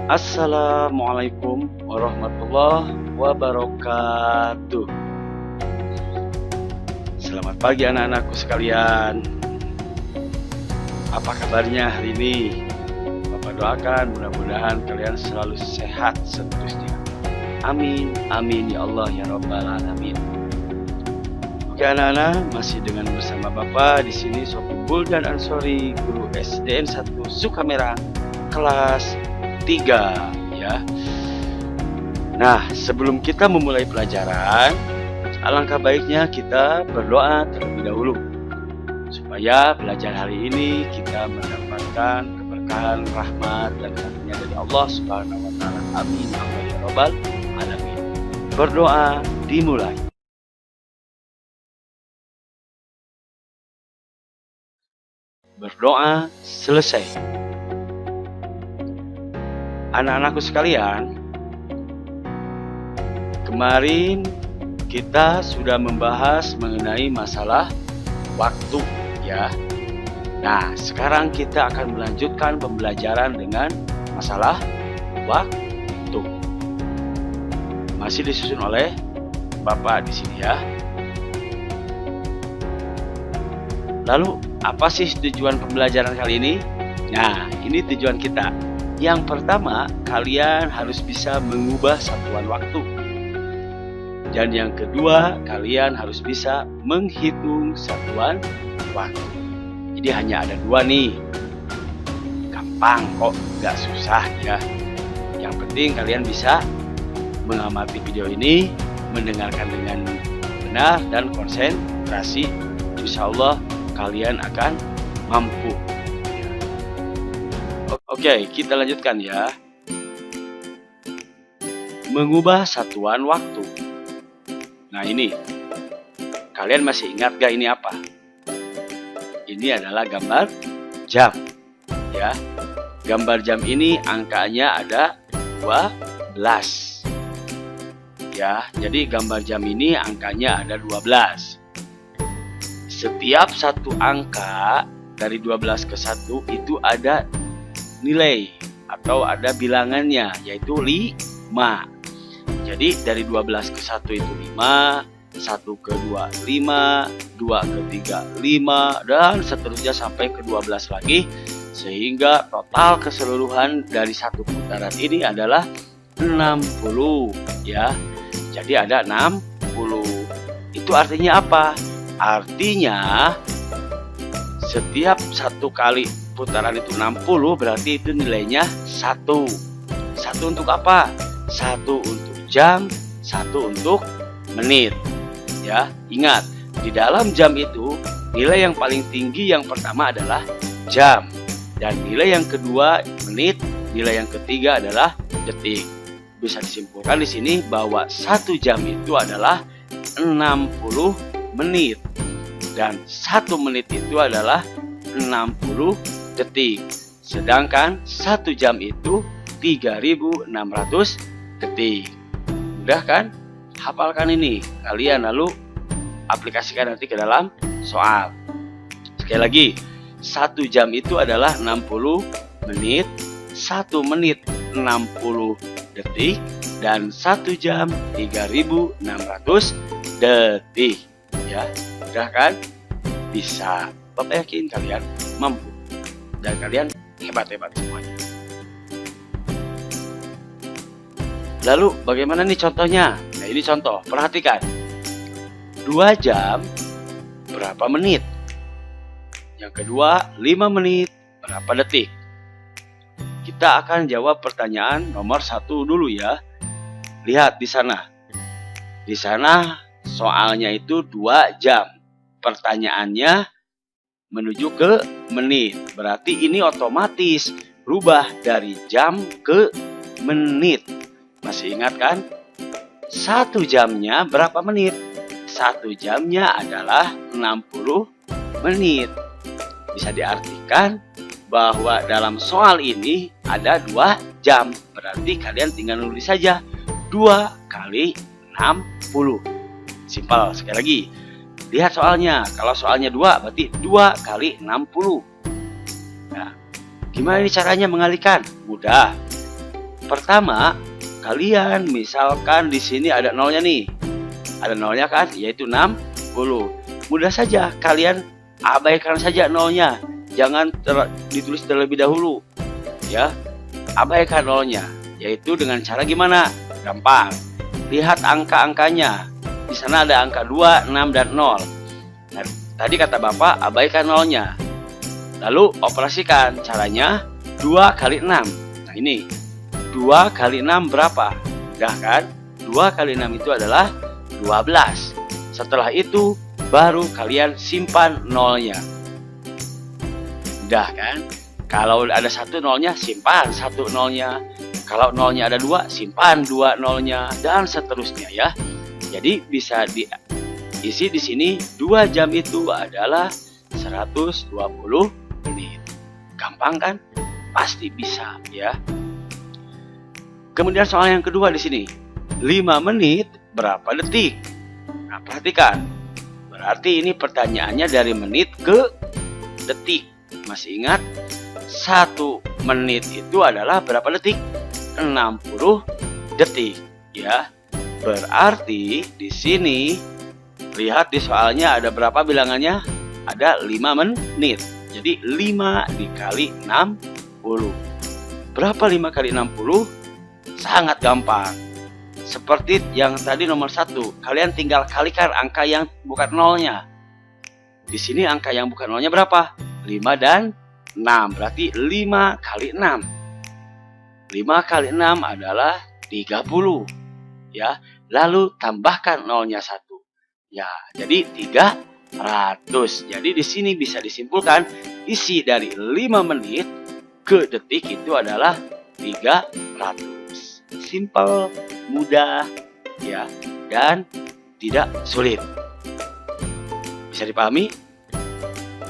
Assalamualaikum warahmatullahi wabarakatuh. Selamat pagi anak-anakku sekalian. Apa kabarnya hari ini? Bapak doakan mudah-mudahan kalian selalu sehat seterusnya. Amin, amin ya Allah ya Rabbal Alamin. Oke anak-anak, masih dengan bersama Bapak di sini Sofi Buldan Ansori, guru SDN 1 Sukamerang, kelas 3 ya. Nah, sebelum kita memulai pelajaran, alangkah baiknya kita berdoa terlebih dahulu supaya belajar hari ini kita mendapatkan keberkahan, rahmat dan karunia dari Allah Subhanahu wa taala. Amin ya Rabbal Alamin. Berdoa dimulai. Berdoa selesai. Anak-anakku sekalian, kemarin kita sudah membahas mengenai masalah waktu ya. Nah, sekarang kita akan melanjutkan pembelajaran dengan masalah waktu. Masih disusun oleh Bapak di sini ya. Lalu, apa sih tujuan pembelajaran kali ini? Nah, ini tujuan kita. Yang pertama, kalian harus bisa mengubah satuan waktu. Dan yang kedua, kalian harus bisa menghitung satuan waktu. Jadi hanya ada dua nih. Gampang kok, nggak susah ya. Yang penting kalian bisa mengamati video ini, mendengarkan dengan benar dan konsentrasi. Insya Allah kalian akan mampu. Oke, kita lanjutkan ya. Mengubah satuan waktu. Nah ini, kalian masih ingat gak ini apa? Ini adalah gambar jam ya. Gambar jam ini angkanya ada 12 ya. Jadi gambar jam ini angkanya ada 12. Setiap satu angka dari 12 ke 1 itu ada nilai atau ada bilangannya, yaitu 5. Jadi dari 12 ke 1 itu 5, 1 ke 2 5, 2 ke 3 5, dan seterusnya sampai ke 12 lagi, sehingga total keseluruhan dari satu putaran ini adalah 60 ya. Jadi ada 60. Itu artinya apa? Artinya setiap satu kali putaran itu 60, berarti itu nilainya 1. 1 untuk apa? 1 untuk jam, 1 untuk menit. Ya, ingat, di dalam jam itu nilai yang paling tinggi yang pertama adalah jam, dan nilai yang kedua menit, nilai yang ketiga adalah detik. Bisa disimpulkan di sini bahwa 1 jam itu adalah 60 menit dan 1 menit itu adalah 60 detik. Sedangkan 1 jam itu 3.600 detik. Mudah kan? Hafalkan ini. Kalian lalu aplikasikan nanti ke dalam soal. Sekali lagi, 1 jam itu adalah 60 menit, 1 menit 60 detik, dan 1 jam 3.600 detik. Ya, mudah kan? Bisa. Bapak yakin kalian mampu. Dan kalian hebat-hebat semuanya. Lalu bagaimana nih contohnya? Nah ini contoh, perhatikan. 2 jam berapa menit? Yang kedua, 5 menit berapa detik? Kita akan jawab pertanyaan nomor 1 dulu ya. Lihat di sana. Di sana soalnya itu 2 jam. Pertanyaannya menuju ke menit. Berarti ini otomatis berubah dari jam ke menit. Masih ingat kan? 1 jamnya berapa menit? 1 jamnya adalah 60 menit. Bisa diartikan bahwa dalam soal ini ada 2 jam. Berarti kalian tinggal nulis saja 2 kali 60. Simpel. Sekali lagi, lihat soalnya. Kalau soalnya 2 berarti 2 kali 60. Nah, gimana ini caranya mengalihkan? Mudah. Pertama, kalian misalkan di sini ada nolnya nih. Ada nolnya kan, yaitu 60. Mudah saja, kalian abaikan saja nolnya. Jangan ditulis terlebih dahulu. Ya, abaikan nolnya. Yaitu dengan cara gimana? Gampang. Lihat angka-angkanya. Di sana ada angka 2, 6, dan 0. Nah, tadi kata Bapak, abaikan nolnya. Lalu operasikan. Caranya 2 kali 6. Nah ini, 2 kali 6 berapa? Udah kan? 2 kali 6 itu adalah 12. Setelah itu baru kalian simpan nolnya. Udah kan? Kalau ada 1 nolnya, simpan 1 nolnya. Kalau nolnya ada 2, simpan 2 nolnya, dan seterusnya ya. Jadi bisa diisi di sini 2 jam itu adalah 120 menit. Gampang kan? Pasti bisa ya. Kemudian soal yang kedua di sini. 5 menit berapa detik? Nah, perhatikan. Berarti ini pertanyaannya dari menit ke detik. Masih ingat? 1 menit itu adalah berapa detik? 60 detik, ya. Berarti di sini lihat di soalnya ada berapa bilangannya? Ada 5 menit. Jadi 5 dikali 60. Berapa 5 kali 60? Sangat gampang. Seperti yang tadi nomor 1, kalian tinggal kalikan angka yang bukan nolnya. Di sini angka yang bukan nolnya berapa? 5 dan 6. Berarti 5 kali 6. 5 kali 6 adalah 30. Ya, lalu tambahkan nolnya 1. Ya, jadi 300. Jadi di sini bisa disimpulkan isi dari 5 menit ke detik itu adalah 300. Simple, mudah, ya, dan tidak sulit. Bisa dipahami?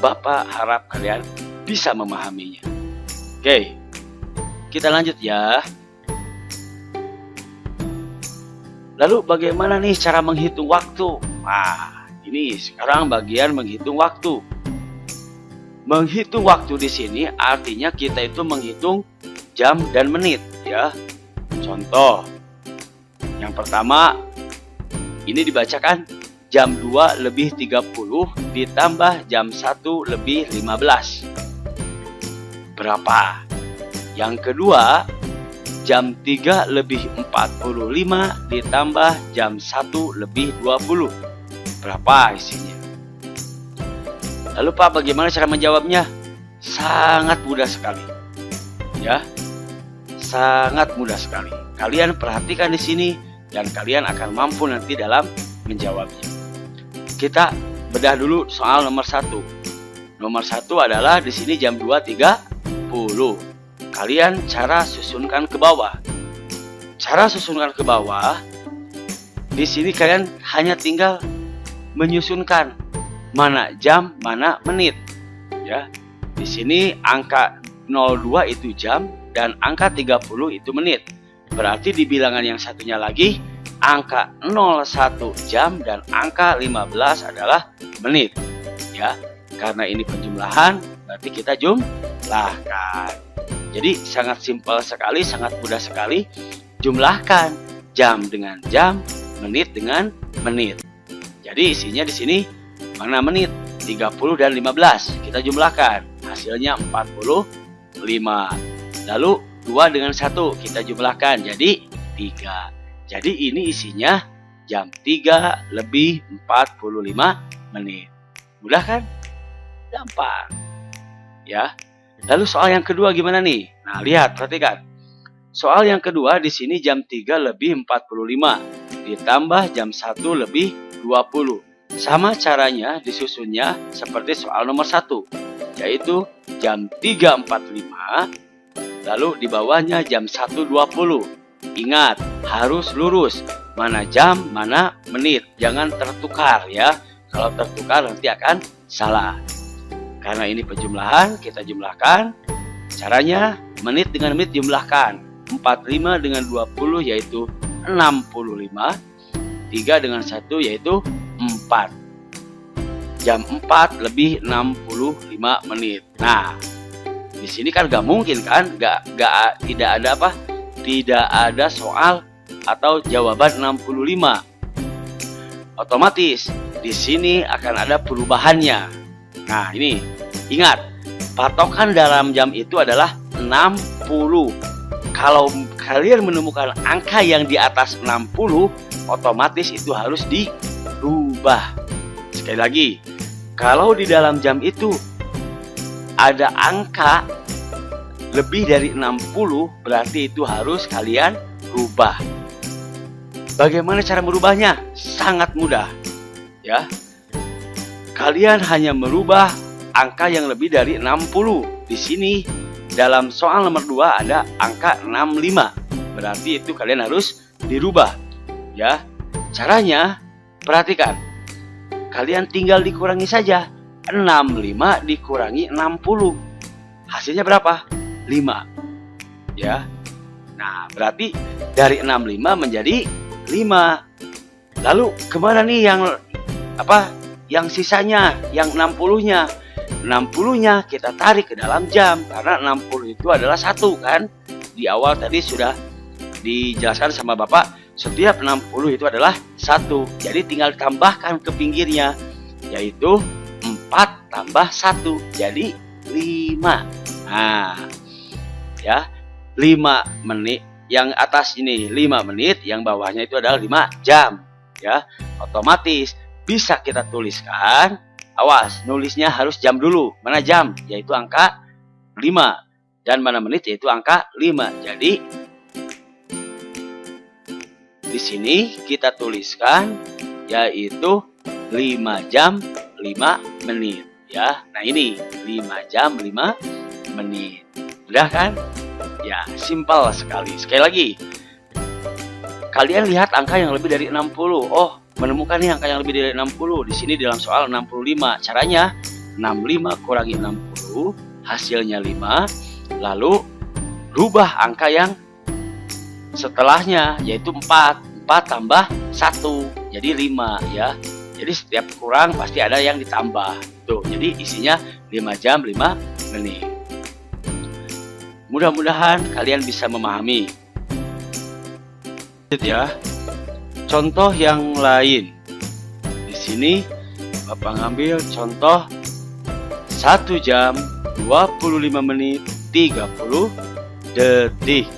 Bapak harap kalian bisa memahaminya. Oke, kita lanjut ya. Lalu bagaimana nih cara menghitung waktu? Nah, ini sekarang bagian menghitung waktu. Menghitung waktu di sini artinya kita itu menghitung jam dan menit, ya. Contoh, yang pertama, ini dibacakan jam 2 lebih 30 ditambah jam 1 lebih 15. Berapa? Yang kedua, jam 3 lebih 45 ditambah jam 1 lebih 20. Berapa isinya? Lalu Pak, bagaimana cara menjawabnya? Sangat mudah sekali. Ya. Sangat mudah sekali. Kalian perhatikan di sini dan kalian akan mampu nanti dalam menjawabnya. Kita bedah dulu soal nomor 1. Nomor 1 adalah di sini jam 2.30. Kalian cara susunkan ke bawah. Cara susunkan ke bawah. Di sini kalian hanya tinggal menyusunkan mana jam, mana menit. Ya. Di sini angka 02 itu jam dan angka 30 itu menit. Berarti di bilangan yang satunya lagi angka 01 jam dan angka 15 adalah menit. Ya, karena ini penjumlahan berarti kita jumlahkan. Jadi sangat simpel sekali, sangat mudah sekali. Jumlahkan jam dengan jam, menit dengan menit. Jadi isinya di sini mana menit? 30 dan 15. Kita jumlahkan. Hasilnya 45. Lalu 2 dengan 1 kita jumlahkan jadi 3. Jadi ini isinya jam 3 lebih 45 menit. Mudah kan? Gampang. Ya. Lalu soal yang kedua gimana nih? Nah, lihat, perhatikan. Soal yang kedua di sini jam 3 lebih 45 ditambah jam 1 lebih 20. Sama caranya disusunnya seperti soal nomor 1, yaitu jam 3.45, lalu di bawahnya jam 1.20. Ingat, harus lurus, mana jam, mana menit, jangan tertukar ya. Kalau tertukar nanti akan salah. Karena ini penjumlahan, kita jumlahkan. Caranya menit dengan menit jumlahkan. 45 dengan 20 yaitu 65. 3 dengan 1 yaitu 4. Jam 4 lebih 65 menit. Nah, di sini kan gak mungkin kan, tidak ada apa? tidak ada soal atau jawaban 65. Otomatis di sini akan ada perubahannya. Nah, ini ingat, patokan dalam jam itu adalah 60. Kalau kalian menemukan angka yang di atas 60, otomatis itu harus dirubah. Sekali lagi, kalau di dalam jam itu ada angka lebih dari 60, berarti itu harus kalian rubah. Bagaimana cara merubahnya? Sangat mudah, ya. Kalian hanya merubah angka yang lebih dari 60. Di sini dalam soal nomor 2 ada angka 65. Berarti itu kalian harus dirubah, ya. Caranya perhatikan. Kalian tinggal dikurangi saja. 65 dikurangi 60. Hasilnya berapa? 5. Ya. Nah, berarti dari 65 menjadi 5. Lalu kemana nih yang sisanya, yang 60-nya? 60-nya kita tarik ke dalam jam, karena 60 itu adalah 1 kan. Di awal tadi sudah dijelaskan sama Bapak, setiap 60 itu adalah 1. Jadi tinggal tambahkan ke pinggirnya, yaitu 4 tambah 1, jadi 5. Nah, ya, 5 menit. Yang atas ini 5 menit, yang bawahnya itu adalah 5 jam. Ya, otomatis bisa kita tuliskan. Awas, nulisnya harus jam dulu. Mana jam? Yaitu angka 5. Dan mana menit? Yaitu angka 5. Jadi di sini kita tuliskan yaitu 5 jam 5 menit. Ya, nah ini 5 jam 5 menit. Udah kan? Ya, simpel sekali. Sekali lagi, kalian lihat angka yang lebih dari 60. Oh, menemukan nih angka yang lebih dari 60. Di sini dalam soal 65. Caranya 65 kurangi 60, hasilnya 5. Lalu rubah angka yang setelahnya, yaitu 4. 4 tambah 1, jadi 5 ya. Jadi setiap kurang pasti ada yang ditambah. Tuh, jadi isinya 5 jam 5 menit. Mudah-mudahan kalian bisa memahami. Ya. Contoh yang lain. Di sini Bapak ngambil contoh 1 jam 25 menit 30 detik.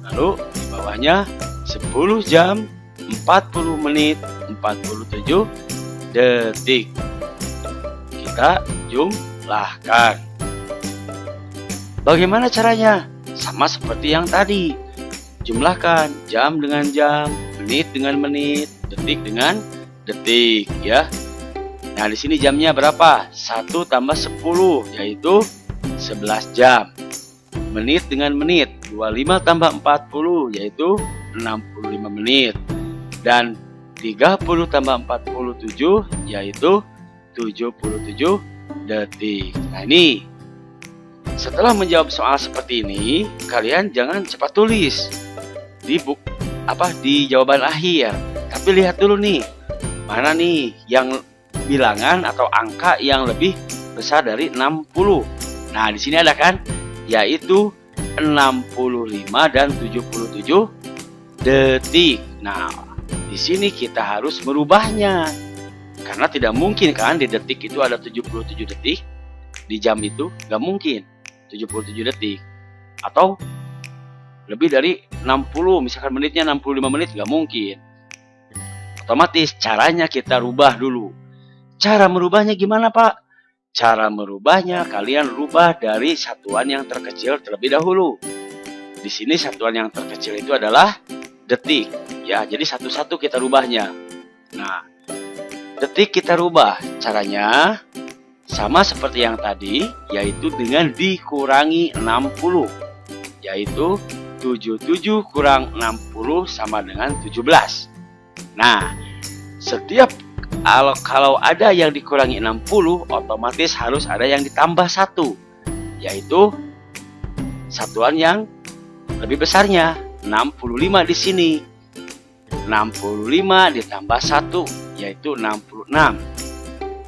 Lalu di bawahnya 10 jam 40 menit 47 detik. Kita jumlahkan. Bagaimana caranya? Sama seperti yang tadi. Jumlahkan jam dengan jam, menit dengan menit, detik dengan detik, ya. Nah, di sini jamnya berapa? 1 tambah 10, yaitu 11 jam. Menit dengan menit, 25 tambah 40, yaitu 65 menit. Dan 30 tambah 47, yaitu 77 detik. Nah, ini setelah menjawab soal seperti ini, kalian jangan cepat tulis di jawaban akhir. Tapi lihat dulu nih, mana nih yang bilangan atau angka yang lebih besar dari 60. Nah, di sini ada kan, yaitu 65 dan 77 detik. Nah, di sini kita harus merubahnya. Karena tidak mungkin kan di detik itu ada 77 detik. Di jam itu nggak mungkin 77 detik. Atau lebih dari 60, misalkan menitnya 65 menit, nggak mungkin. Otomatis caranya kita rubah dulu. Cara merubahnya gimana, Pak? Cara merubahnya kalian rubah dari satuan yang terkecil terlebih dahulu. Di sini satuan yang terkecil itu adalah detik. Ya, jadi satu-satu kita rubahnya. Nah, detik kita rubah. Caranya sama seperti yang tadi, yaitu dengan dikurangi 60, yaitu 77 kurang 60 sama dengan 17. Nah, setiap kalau ada yang dikurangi 60, otomatis harus ada yang ditambah 1, yaitu satuan yang lebih besarnya, 65 di sini. 65 ditambah 1, yaitu 66.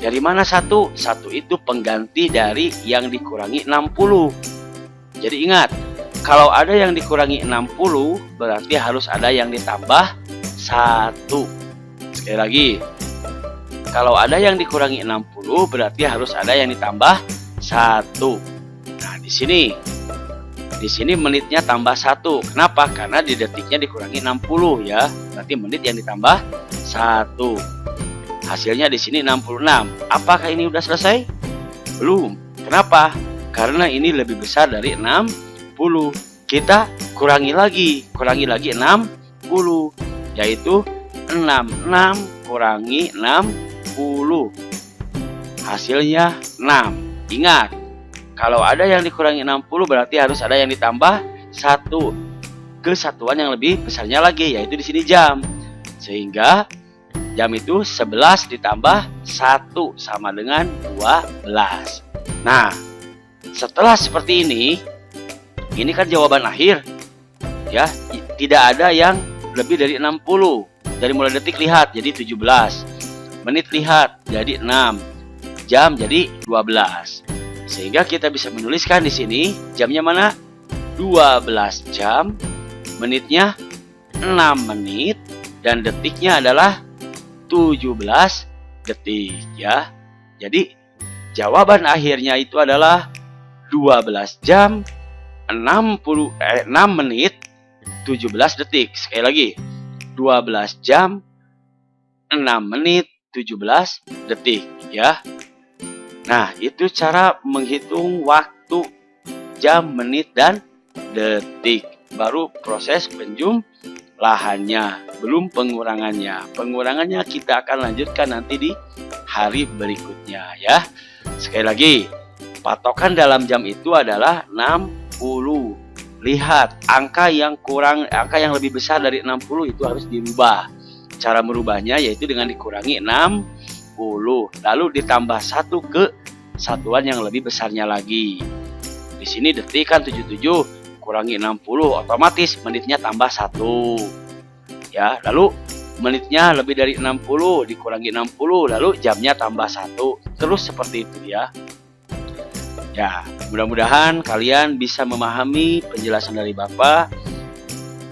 Dari mana 1? 1 itu pengganti dari yang dikurangi 60. Jadi ingat, Kalau ada yang dikurangi 60, berarti harus ada yang ditambah 1. Sekali lagi, kalau ada yang dikurangi 60, berarti harus ada yang ditambah 1. Nah, di sini menitnya tambah 1. Kenapa? Karena di detiknya dikurangi 60 ya. Berarti menit yang ditambah 1. Hasilnya di sini 66. Apakah ini udah selesai? Belum. Kenapa? Karena ini lebih besar dari 60. Kita kurangi lagi 60, yaitu 6 kurangi 60. Hasilnya 6. Ingat, kalau ada yang dikurangi 60 berarti harus ada yang ditambah 1 ke satuan yang lebih besarnya lagi, yaitu di sini jam. Sehingga jam itu 11 ditambah 1 sama dengan 12. Nah, setelah seperti ini kan jawaban akhir. Ya, tidak ada yang lebih dari 60. Dari mulai detik lihat jadi 17. Menit lihat jadi 6. Jam jadi 12. Sehingga kita bisa menuliskan di sini jamnya mana? 12 jam, menitnya 6 menit, dan detiknya adalah 17 detik ya. Jadi jawaban akhirnya itu adalah 12 jam 6 menit 17 detik. Sekali lagi, 12 jam 6 menit 17 detik ya. Nah, itu cara menghitung waktu, jam, menit, dan detik. Baru proses penjumlahannya, belum pengurangannya. Pengurangannya kita akan lanjutkan nanti di hari berikutnya ya. Sekali lagi, patokan dalam jam itu adalah 60. Lihat, angka yang lebih besar dari 60 itu harus dirubah. Cara merubahnya yaitu dengan dikurangi 60, lalu ditambah 1 ke satuan yang lebih besarnya lagi. Di sini detik kan 77, kurangi 60, otomatis menitnya tambah 1. Ya, lalu menitnya lebih dari 60, dikurangi 60, lalu jamnya tambah 1. Terus seperti itu ya. Ya, mudah-mudahan kalian bisa memahami penjelasan dari Bapak.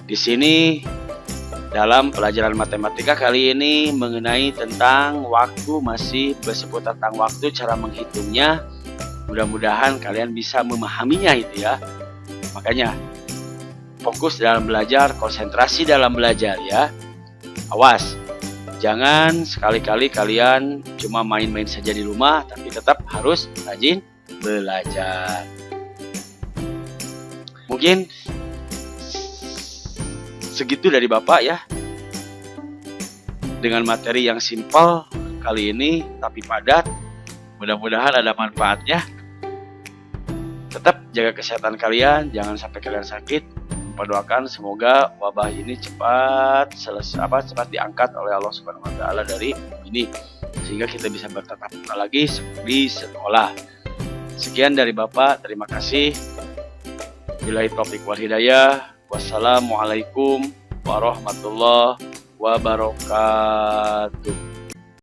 Di sini dalam pelajaran matematika kali ini mengenai tentang waktu, masih berseputar tentang waktu, cara menghitungnya. Mudah-mudahan kalian bisa memahaminya itu ya. Makanya fokus dalam belajar, konsentrasi dalam belajar ya. Awas, jangan sekali-kali kalian cuma main-main saja di rumah, tapi tetap harus rajin belajar. Mungkin segitu dari Bapak ya, dengan materi yang simpel kali ini tapi padat. Mudah-mudahan ada manfaatnya. Tetap jaga kesehatan kalian, jangan sampai kalian sakit. Doakan semoga wabah ini cepat diangkat oleh Allah Subhanahu wa taala dari ini, sehingga kita bisa bertatap muka lagi di sekolah. Sekian dari Bapak, terima kasih. Billahi taufiq wal hidayah. Wassalamualaikum warahmatullahi wabarakatuh.